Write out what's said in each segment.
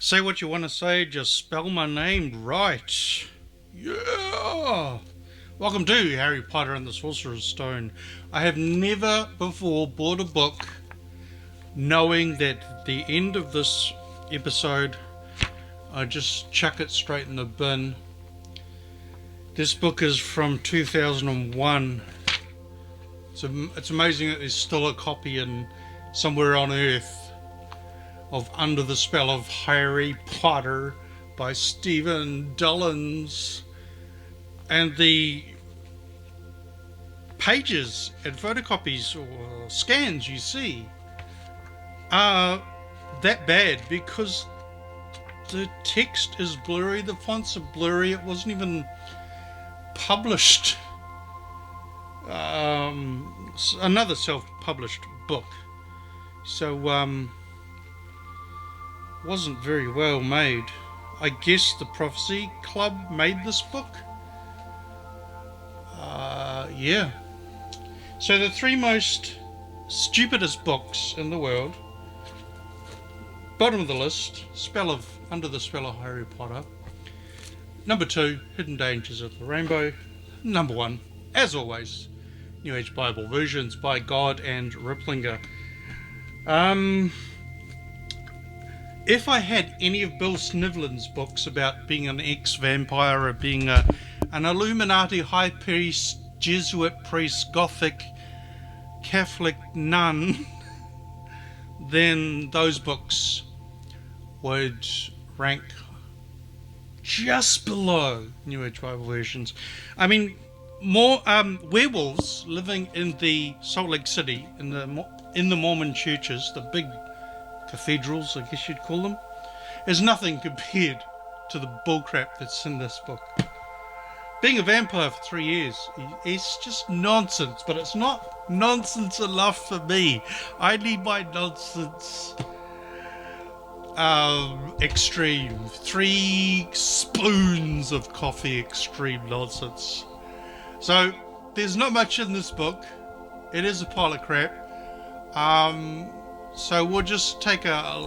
Say what you want to say, just spell my name right. Yeah! Welcome to Harry Potter and the Sorcerer's Stone. I have never before bought a book knowing that at the end of this episode I just chuck it straight in the bin. This book is from 2001. It's amazing that there's still a copy in somewhere on Earth of Under the Spell of Harry Potter by Stephen Dollins, and the pages and photocopies or scans you see are that bad because the text is blurry, the fonts are blurry. It wasn't even published. Another self-published book, so wasn't very well made. I guess the Prophecy Club made this book. Yeah. So the three most stupidest books in the world. Bottom of the list, Under the Spell of Harry Potter. Number 2, Hidden Dangers of the Rainbow. Number 1, as always, New Age Bible Versions by God and Ripplinger. If I had any of Bill Snivlin's books about being an ex-vampire or being an Illuminati high priest, Jesuit priest, Gothic, Catholic nun, then those books would rank just below New Age Bible Versions. I mean, more werewolves living in the Salt Lake City, in the Mormon churches, the big cathedrals, I guess you'd call them, is nothing compared to the bullcrap that's in this book. Being a vampire for 3 years, it's just nonsense, but it's not nonsense enough for me. I need my nonsense extreme. 3 spoons of coffee extreme nonsense. So, there's not much in this book. It is a pile of crap. So we'll just take a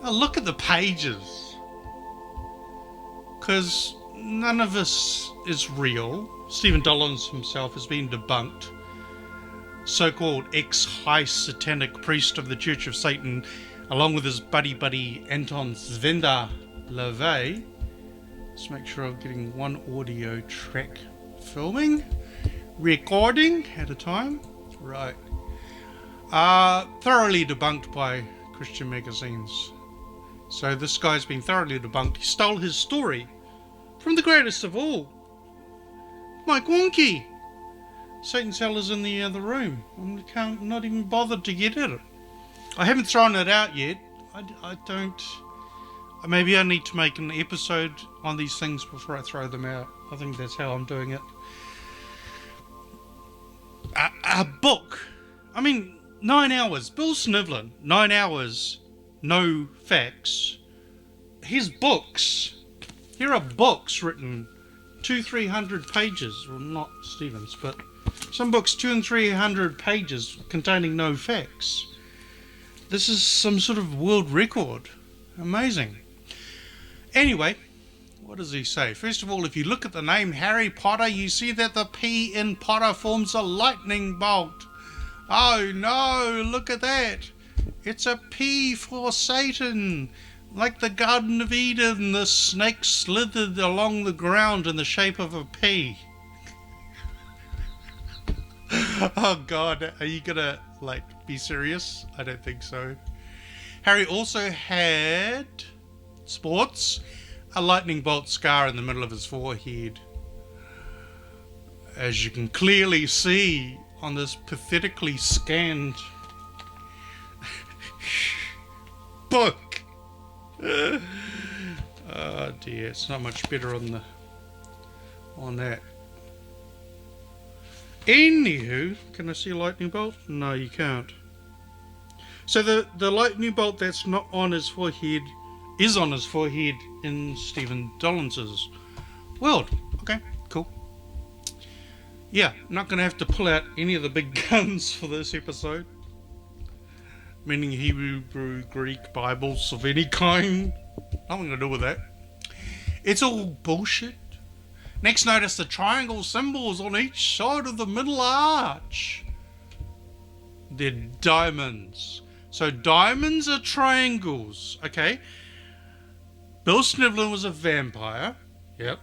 look at the pages, because none of this is real. Stephen Dollins himself has been debunked. So-called ex-high satanic priest of the Church of Satan, along with his buddy Anton Svenda LaVey. Let's make sure I'm getting one audio track recording at a time. Right. Thoroughly debunked by Christian magazines. So this guy's been thoroughly debunked. He stole his story from the greatest of all, Mike Wonky. Satan's Hell is in the other room. I'm not even bothered to get at it. I haven't thrown it out yet. I don't. Maybe I need to make an episode on these things before I throw them out. I think that's how I'm doing it. A book. I mean, 9 hours. Bill Snivlin, 9 hours, no facts. His books. Here are books written 200-300 pages. Well, not Stephen's, but some books 200 and 300 pages containing no facts. This is some sort of world record. Amazing. Anyway, what does he say? First of all, if you look at the name Harry Potter, you see that the P in Potter forms a lightning bolt. Oh no, look at that. It's a P for Satan. Like the Garden of Eden, the snake slithered along the ground in the shape of a P. Oh God, are you gonna, be serious? I don't think so. Harry also had, sports, a lightning bolt scar in the middle of his forehead. As you can clearly see on this pathetically scanned book. Oh dear, it's not much better on that. Anywho, can I see a lightning bolt? No, you can't. So the lightning bolt that's not on his forehead is on his forehead in Stephen Dollins's world. Okay, cool. Yeah, not going to have to pull out any of the big guns for this episode. meaning Hebrew, Greek, Bibles of any kind. Nothing to do with that. It's all bullshit. Next, notice the triangle symbols on each side of the middle arch. They're diamonds. So diamonds are triangles, okay? Bill Snivlin was a vampire. Yep.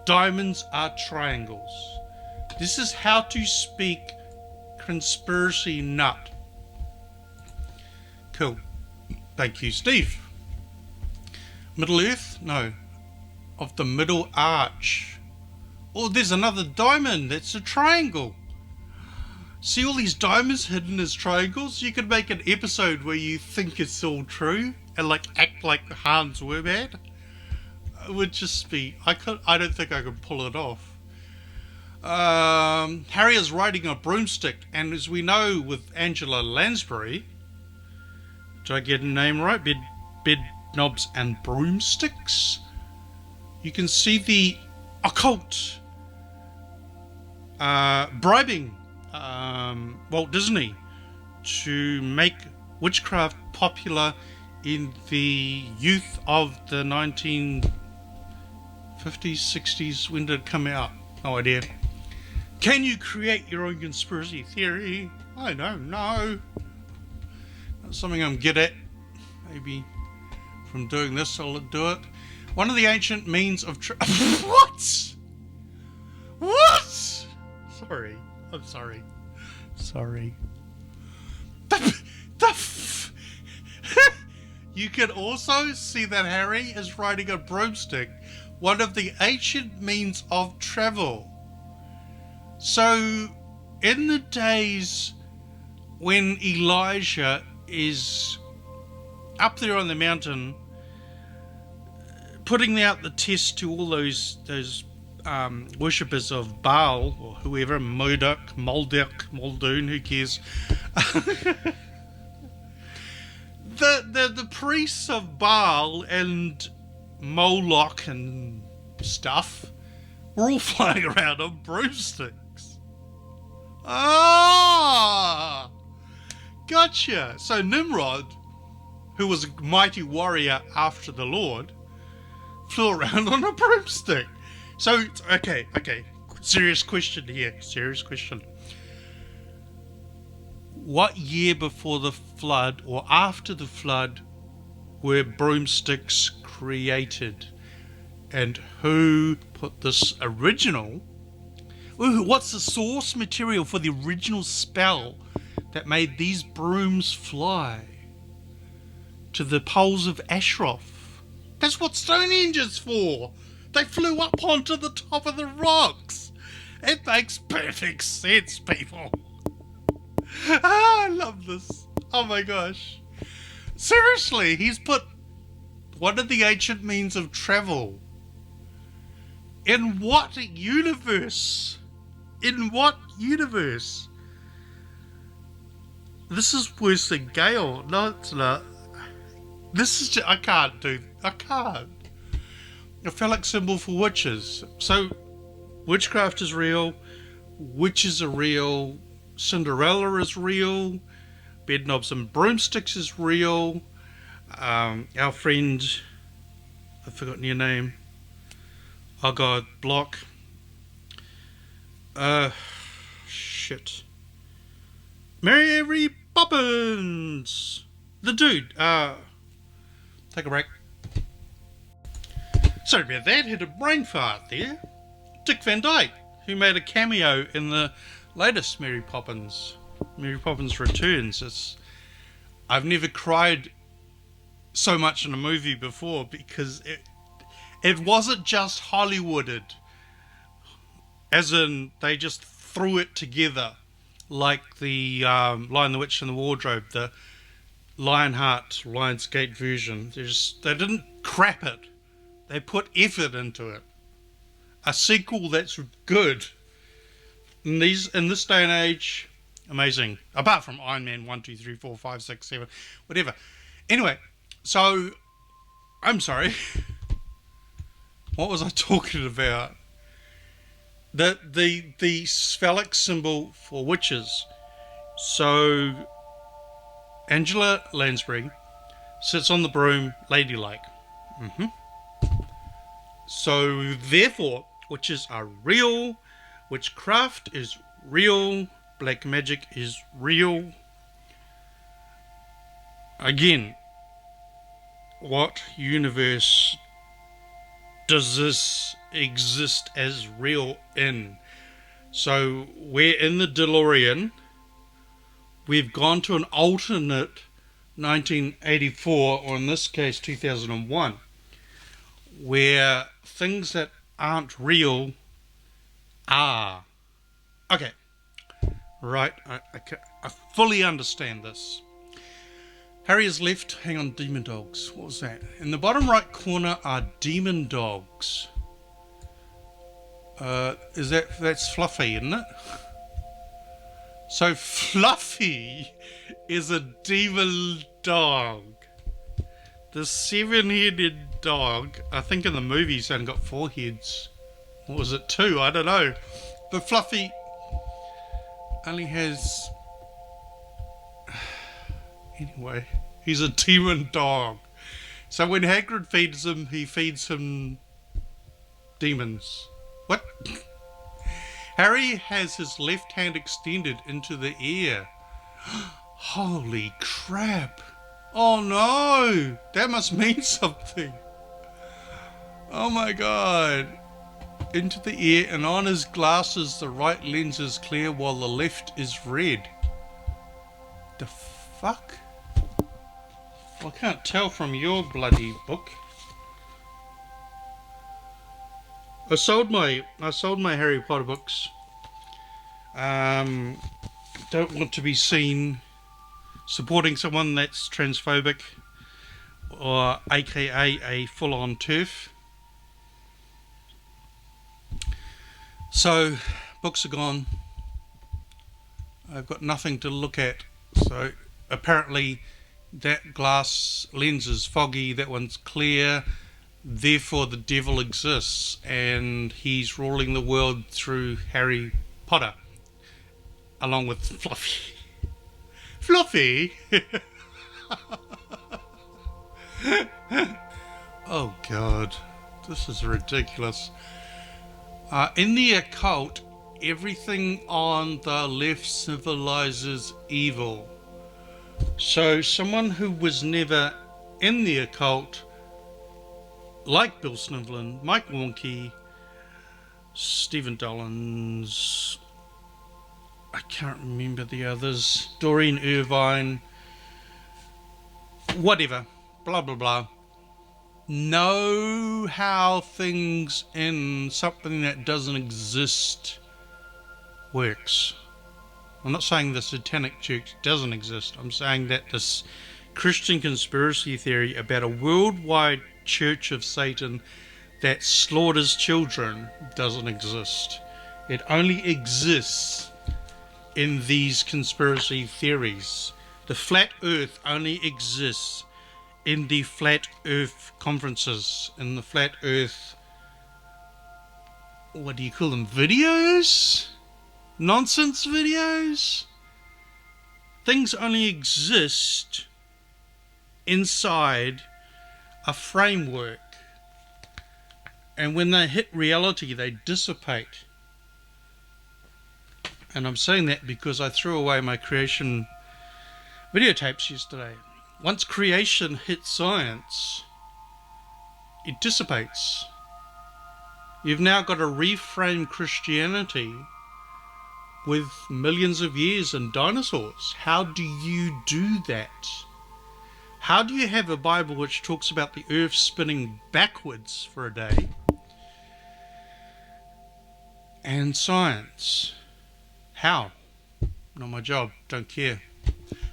Diamonds are triangles. This is how to speak conspiracy nut. Cool. Thank you, Steve. Middle Earth? No. Of the middle arch. Oh, there's another diamond. That's a triangle. See all these diamonds hidden as triangles? You could make an episode where you think it's all true and like act like Hans Werbad. It would just be... I don't think I could pull it off. Harry is riding a broomstick, and as we know with Angela Lansbury, did I get a name right? Bed knobs and broomsticks. You can see the occult bribing Walt Disney to make witchcraft popular in the youth of the 1950s, 60s. When did it come out? No idea. Can you create your own conspiracy theory? I don't know. That's something I'm good at. Maybe from doing this I'll do it. One of the ancient means of What? What? Sorry. I'm sorry. Sorry. You can also see that Harry is riding a broomstick, one of the ancient means of travel. So, in the days when Elijah is up there on the mountain, putting out the test to all those worshippers of Baal, or whoever, Moldook, Muldoon, who cares? the priests of Baal and Moloch and stuff were all flying around on broomsticks. Ah! Gotcha! So Nimrod, who was a mighty warrior after the Lord, flew around on a broomstick. So, okay. Serious question here. Serious question. What year before the flood or after the flood were broomsticks created? And who put this original... Ooh, what's the source material for the original spell that made these brooms fly to the poles of Ashroff? That's what Stonehenge is for. They flew up onto the top of the rocks. It makes perfect sense, people. I love this. Oh my gosh. Seriously, he's put one of the ancient means of travel. In what universe? In what universe? This is worse than Gale. No, it's not. This is just, I can't. A phallic symbol for witches. So, witchcraft is real. Witches are real. Cinderella is real. Bedknobs and broomsticks is real. Our friend, I've forgotten your name. Oh God, Block. Shit. Mary Poppins! The dude, take a break. Sorry about that, had a brain fart there. Dick Van Dyke, who made a cameo in the latest Mary Poppins Returns. I've never cried so much in a movie before because it wasn't just Hollywooded, as in they just threw it together like the Lion, the Witch and the Wardrobe, the Lionheart, Lionsgate version. They didn't crap it. They put effort into it. A sequel that's good. In this day and age, amazing. Apart from Iron Man 1, 2, 3, 4, 5, 6, 7, whatever. Anyway, so I'm sorry. What was I talking about? The phallic symbol for witches. So Angela Lansbury sits on the broom ladylike. So therefore, witches are real, witchcraft is real, black magic is real. Again, what universe does this exist as real in? So we're in the DeLorean. We've gone to an alternate 1984, or in this case 2001, where things that aren't real are. Okay, right, I fully understand this. Harry is left. Hang on, demon dogs. What was that? In the bottom right corner are demon dogs. That's Fluffy, isn't it? So Fluffy is a demon dog. The 7-headed dog, I think in the movie he's only got 4 heads. Or was it 2? I don't know. But Fluffy only has... Anyway, he's a demon dog. So when Hagrid feeds him, he feeds him demons. What? Harry has his left hand extended into the air. Holy crap. Oh no! That must mean something. Oh my god. Into the air, and on his glasses the right lens is clear while the left is red. The fuck? I can't tell from your bloody book. I sold my Harry Potter books. Don't want to be seen supporting someone that's transphobic, or aka a full-on TERF. So books are gone. I've got nothing to look at. So apparently that glass lens is foggy, that one's clear, therefore the devil exists and he's ruling the world through Harry Potter along with Fluffy. Fluffy? Oh god, this is ridiculous. In the occult, everything on the left symbolizes evil. So someone who was never in the occult, like Bill Snivlin, Mike Warnke, Stephen Dollins, I can't remember the others, Doreen Irvine, whatever, blah blah blah, know how things in something that doesn't exist works. I'm not saying the Satanic Church doesn't exist. I'm saying that this Christian conspiracy theory about a worldwide Church of Satan that slaughters children doesn't exist. It only exists in these conspiracy theories. The flat earth only exists in the flat earth conferences, in the flat earth, what do you call them, videos? Nonsense videos? Things only exist inside a framework, and when they hit reality they dissipate. And I'm saying that because I threw away my creation videotapes yesterday. Once creation hits science, it dissipates. You've now got to reframe Christianity with millions of years and dinosaurs. How do you do that? How do you have a Bible which talks about the earth spinning backwards for a day and science? How? Not my job, don't care.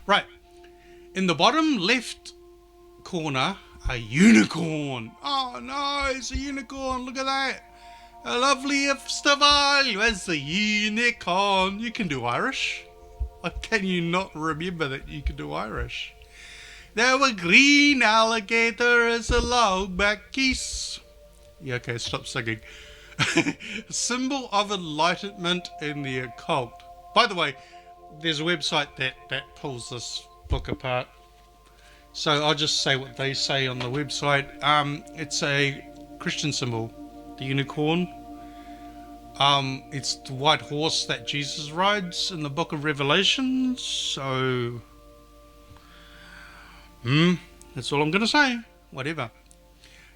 Right, in the bottom left corner, a unicorn. Oh no, it's a unicorn, look at that. A lovely festival was a unicorn. You can do Irish. Or can you not remember that you can do Irish? There were green alligators along back geese. Yeah, okay, stop singing. A symbol of enlightenment in the occult. By the way, there's a website that pulls this book apart. So I'll just say what they say on the website. It's a Christian symbol, the unicorn. It's the white horse that Jesus rides in the book of Revelation. So, that's all I'm going to say. Whatever.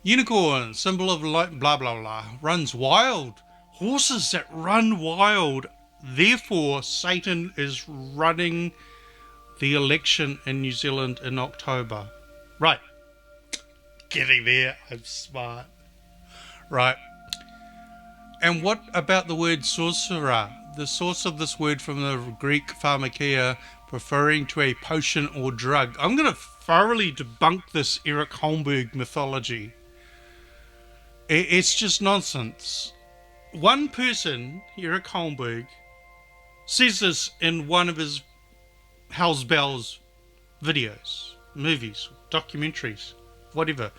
Unicorn, symbol of light, blah, blah, blah. Runs wild. Horses that run wild. Therefore, Satan is running the election in New Zealand in October. Right. Getting there. I'm smart. Right. And what about the word sorcerer? The source of this word from the Greek pharmakeia, referring to a potion or drug. I'm going to thoroughly debunk this Eric Holmberg mythology. It's just nonsense. One person, Eric Holmberg, says this in one of his Hell's Bells videos, movies, documentaries, whatever.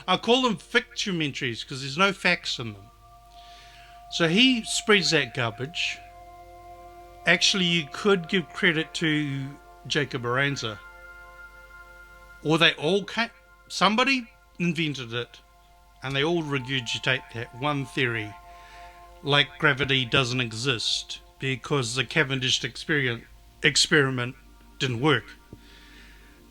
I call them fictumentaries because there's no facts in them. So he spreads that garbage. Actually, you could give credit to Jacob Aranza. Or they all came, somebody invented it, and they all regurgitate that one theory, like gravity doesn't exist, because the Cavendish experiment didn't work.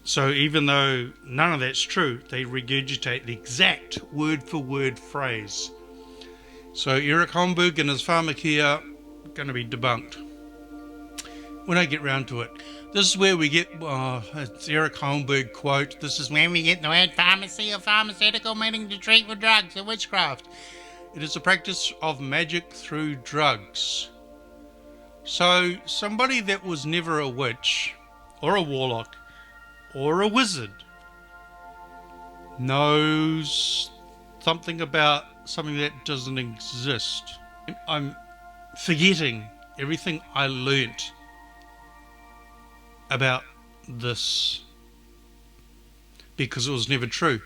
So even though none of that's true, they regurgitate the exact word-for-word phrase. So Eric Holmberg and his pharmakeia are going to be debunked when I get round to it. This is where we get, it's Eric Holmberg quote, this is where we get the word pharmacy or pharmaceutical, meaning to treat with drugs or witchcraft. It is a practice of magic through drugs. So somebody that was never a witch or a warlock or a wizard knows something about something that doesn't exist. I'm forgetting everything I learnt about this because it was never true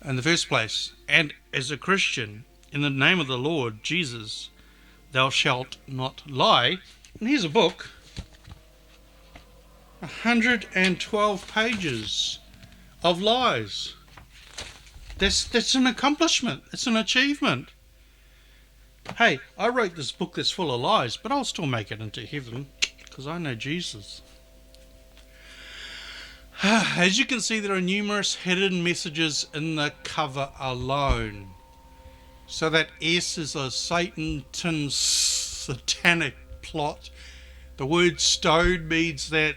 in the first place. And as a Christian, in the name of the Lord Jesus, thou shalt not lie. And here's a book, 112 pages of lies. That's an accomplishment. It's an achievement. Hey, I wrote this book that's full of lies, but I'll still make it into heaven because I know Jesus. As you can see, there are numerous hidden messages in the cover alone. So that S is a Satan's satanic plot. The word stone means that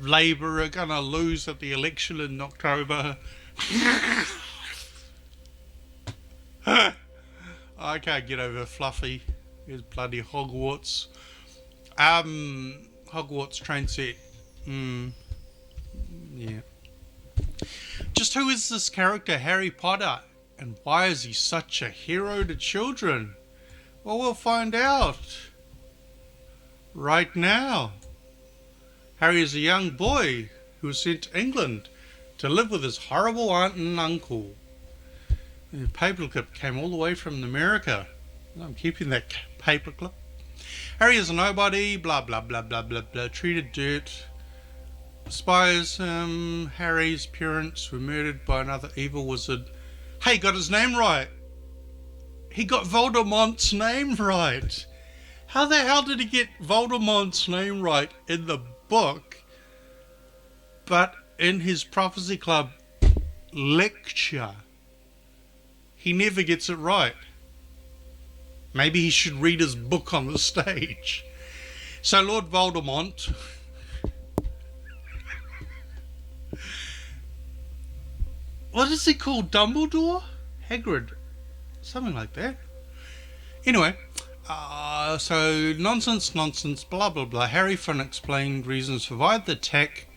Labour are going to lose at the election in October. I can't get over Fluffy. There's bloody Hogwarts. Hogwarts train set. Yeah. Just who is this character, Harry Potter? And why is he such a hero to children? Well, we'll find out right now. Harry is a young boy who was sent to England to live with his horrible aunt and uncle. The paperclip came all the way from America. I'm keeping that paperclip. Harry is a nobody, blah, blah, blah, blah, blah, blah, treated dirt. Aspires him. Harry's parents were murdered by another evil wizard. Hey, he got his name right. He got Voldemort's name right. How the hell did he get Voldemort's name right in the book, but in his Prophecy Club lecture, he never gets it right? Maybe he should read his book on the stage. So Lord Voldemort what is he called? Dumbledore? Hagrid? Something like that. Anyway, so nonsense, blah, blah, blah. Harry, for unexplained reasons, survived the attack.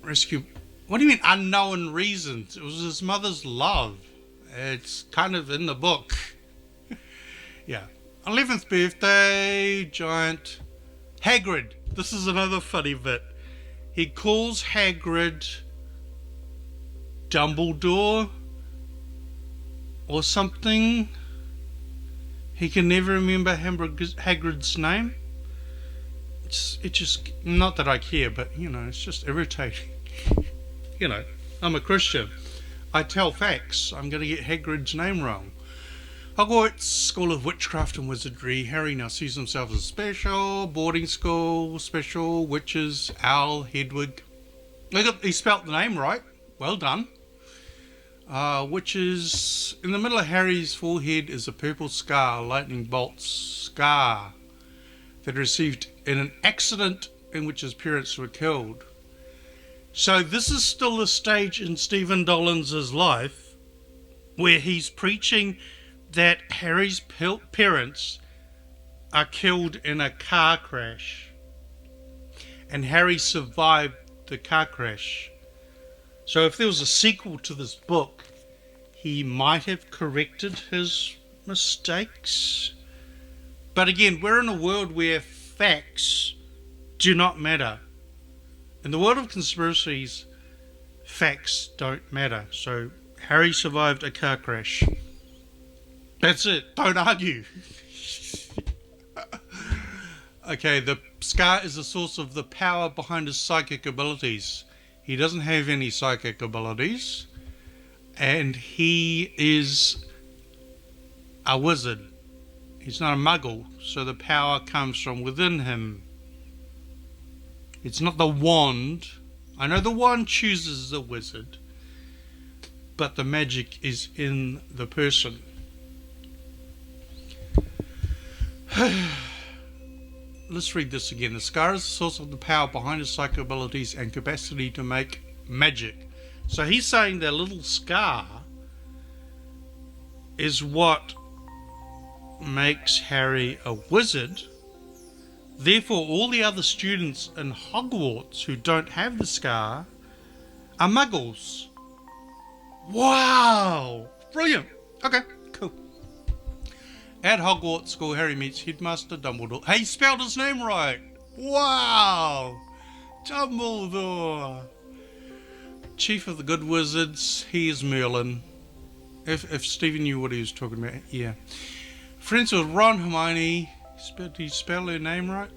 Rescue. What do you mean, unknown reasons? It was his mother's love. It's kind of in the book. Yeah. 11th birthday, giant. Hagrid. This is another funny bit. He calls Hagrid Dumbledore or something. He can never remember Hagrid's name. it just, not that I care, but, it's just irritating. I'm a Christian. I tell facts. I'm going to get Hagrid's name wrong. Hogwarts School of Witchcraft and Wizardry. Harry now sees himself as special. Boarding school, special, witches, owl, Hedwig. He spelt the name right. Well done. Witches. In the middle of Harry's forehead is a purple scar, lightning bolt scar, that he received in an accident in which his parents were killed. So this is still a stage in Stephen Dollins' life where he's preaching that Harry's parents are killed in a car crash, and Harry survived the car crash. So if there was a sequel to this book, he might have corrected his mistakes. But again, we're in a world where facts do not matter. In the world of conspiracies, facts don't matter. So Harry survived a car crash. That's it. Don't argue. Okay, the scar is the source of the power behind his psychic abilities. He doesn't have any psychic abilities, and he is a wizard. He's not a muggle, so the power comes from within him. It's not the wand. I know the wand chooses the wizard, but the magic is in the person. Let's read this again. The scar is the source of the power behind his psychic abilities and capacity to make magic. So he's saying that little scar is what makes Harry a wizard. Therefore, all the other students in Hogwarts who don't have the scar are muggles. Wow! Brilliant! Okay, cool. At Hogwarts School, Harry meets Headmaster Dumbledore. Hey, he spelled his name right! Wow! Dumbledore! Chief of the Good Wizards, he is Merlin. If Stephen knew what he was talking about, yeah. Friends with Ron, Hermione. Did he spell their name right?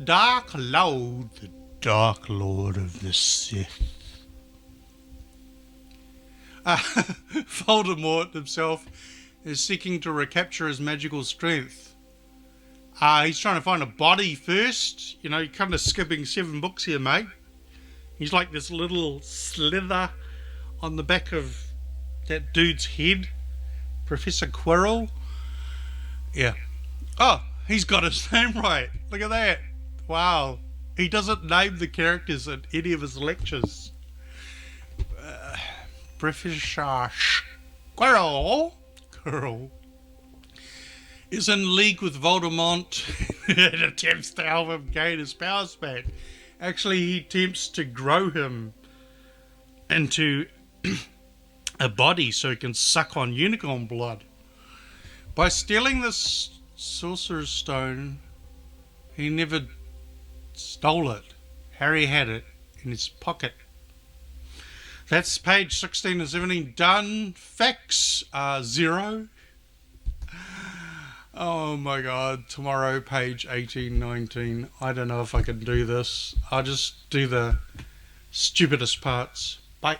Dark Lord, the Dark Lord of the Sith. Voldemort himself is seeking to recapture his magical strength. He's trying to find a body first. You're kind of skipping 7 books here, mate. He's like this little slither on the back of that dude's head. Professor Quirrell. Yeah. Oh, he's got his name right. Look at that. Wow. He doesn't name the characters in any of his lectures. Professor Quirrell is in league with Voly Mont and attempts to help him gain his powers back. Actually, he attempts to grow him into a body so he can suck on unicorn blood. By stealing this Sorcerer's Stone, he never stole it. Harry had it in his pocket. That's page 16 and 17 done. Facts are 0. Oh my god, tomorrow page 18, 19. I don't know if I can do this. I'll just do the stupidest parts. Bye.